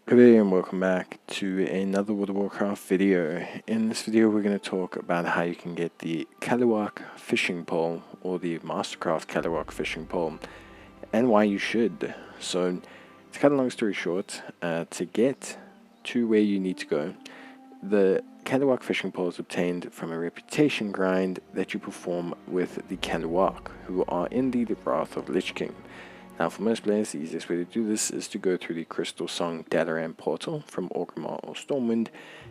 Good day and welcome back to another World of Warcraft video. In this video we're going to talk about how you can get the Kalu'Ak fishing pole or the Mastercraft Kalu'Ak fishing pole and why you should. So to cut a long story short, to get to where you need to go, the Kalu'Ak fishing pole is obtained from a reputation grind that you perform with the Kalu'Ak, who are in the Wrath of Lich King. Now for most players, the easiest way to do this is to go through the Crystal Song Dalaran portal from Orgrimmar or Stormwind,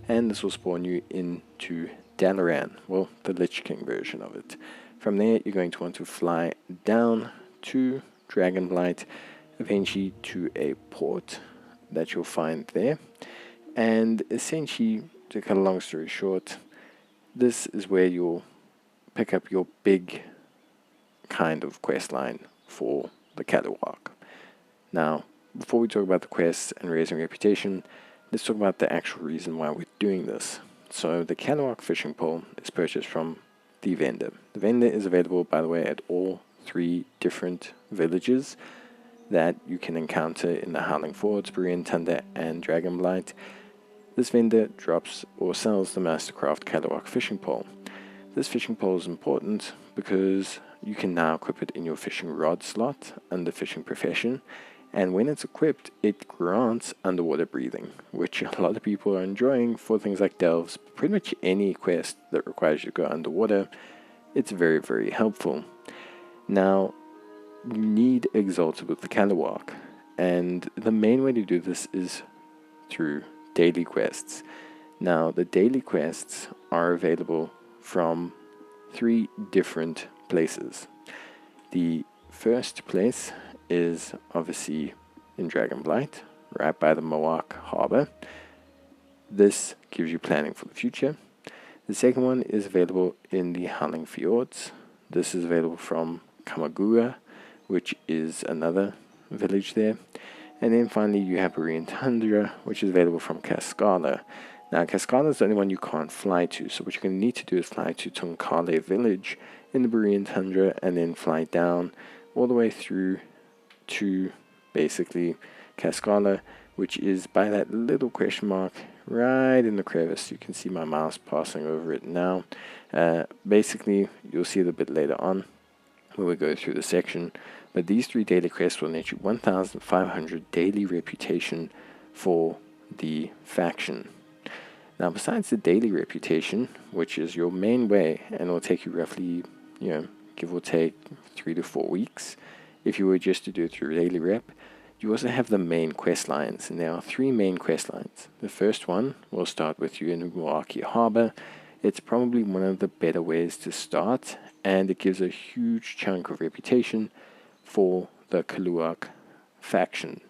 and this will spawn you into Dalaran, well, the Lich King version of it. From there, you're going to want to fly down to Dragonblight, eventually to a port that you'll find there, and essentially, to cut a long story short, this is where you'll pick up your big kind of quest line for the Kalu'Ak. Now, before we talk about the quests and raising reputation, let's talk about the actual reason why we're doing this. So, the Kalu'Ak fishing pole is purchased from the vendor. The vendor is available, by the way, at all 3 different villages that you can encounter in the Howling Fords, Burian Tundra, and Dragonblight. This vendor drops or sells the Mastercraft Kalu'Ak fishing pole. This fishing pole is important because you can now equip it in your fishing rod slot under fishing profession, and when it's equipped it grants underwater breathing, which a lot of people are enjoying for things like delves. Pretty much any quest that requires you to go underwater, it's very, very helpful. Now you need Exalted with the Kalu'Ak, and the main way to do this is through daily quests. Now the daily quests are available from 3 different places. The first place is obviously in Dragonblight, right by the Moak Harbor. This gives you planning for the future. The second one is available in the Howling Fjords. This is available from Kamagura, which is another village there. And then finally you have Burian Tundra, which is available from Cascada. Now, Cascada is the only one you can't fly to, so what you're going to need to do is fly to Tunkale village in the Burian Tundra, and then fly down all the way through to basically Cascada, which is by that little question mark right in the crevice. You can see my mouse passing over it now. Basically, you'll see it a bit later on when we go through the section, but these 3 daily quests will net you 1,500 daily reputation for the faction. Now, besides the daily reputation, which is your main way, and will take you roughly, give or take 3 to 4 weeks, if you were just to do it through daily rep, you also have the main quest lines, and there are 3 main quest lines. The first one will start with you in Moaki Harbor. It's probably one of the better ways to start, and it gives a huge chunk of reputation for the Kalu'Ak faction.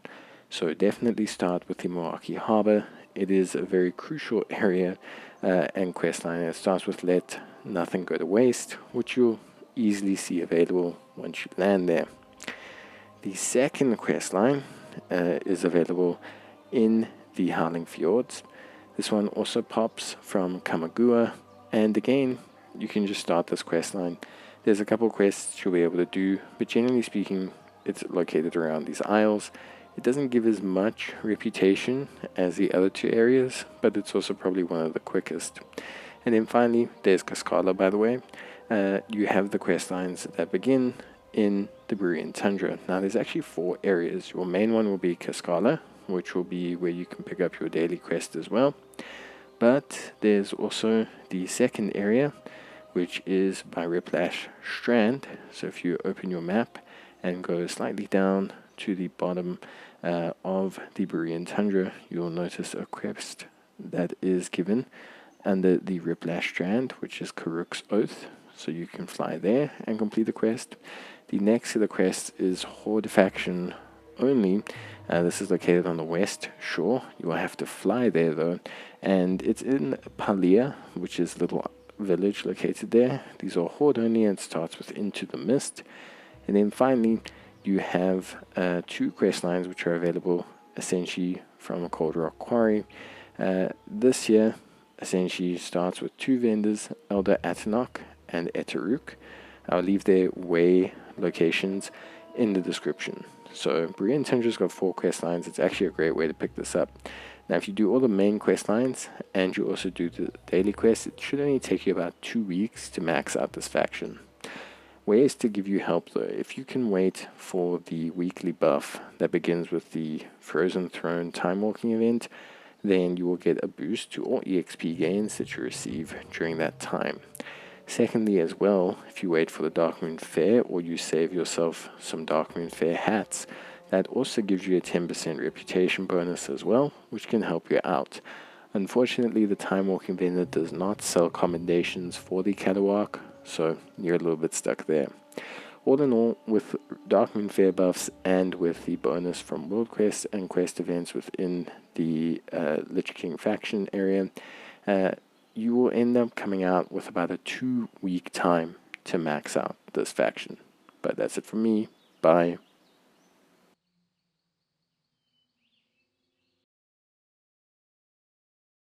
So definitely start with the Moaki Harbor. It is a very crucial area and questline. It starts with Let Nothing Go to Waste, which you'll easily see available once you land there. The second questline is available in the Howling Fjords. This one also pops from Kamagura, and again, you can just start this questline. There's a couple quests you'll be able to do, but generally speaking, it's located around these isles. It doesn't give as much reputation as the other 2 areas, but it's also probably one of the quickest. And then finally, there's Cascada, by the way. You have the quest lines that begin in the Burian Tundra. Now, there's actually 4 areas. Your main one will be Cascada, which will be where you can pick up your daily quest as well. But there's also the second area, which is by Riplash Strand. So if you open your map and go slightly down to the bottom of the Burian Tundra, you'll notice a quest that is given under the Riplash Strand, which is Karuk's Oath, so you can fly there and complete the quest. The next to the quest is Horde Faction only. This is located on the west shore. You will have to fly there though, and it's in Palia, which is a little village located there. These are Horde only, and it starts with Into the Mist. And then finally, you have 2 quest lines which are available essentially from a Cold Rock Quarry. This here essentially starts with 2 vendors, Elder Atanok and Etaruk. I'll leave their way locations in the description. So Bria and Tindra's got 4 quest lines. It's actually a great way to pick this up. Now if you do all the main quest lines and you also do the daily quests, it should only take you about 2 weeks to max out this faction. Ways to give you help though: if you can wait for the weekly buff that begins with the Frozen Throne time walking event, then you will get a boost to all EXP gains that you receive during that time. Secondly as well, if you wait for the Darkmoon Fair or you save yourself some Darkmoon Fair hats, that also gives you a 10% reputation bonus as well, which can help you out. Unfortunately, the time walking vendor does not sell commendations for the Kalu'Ak, so you're a little bit stuck there. All in all, with Darkmoon Fair buffs and with the bonus from World Quest and Quest events within the Lich King faction area, you will end up coming out with about a 2-week time to max out this faction. But that's it from me. Bye.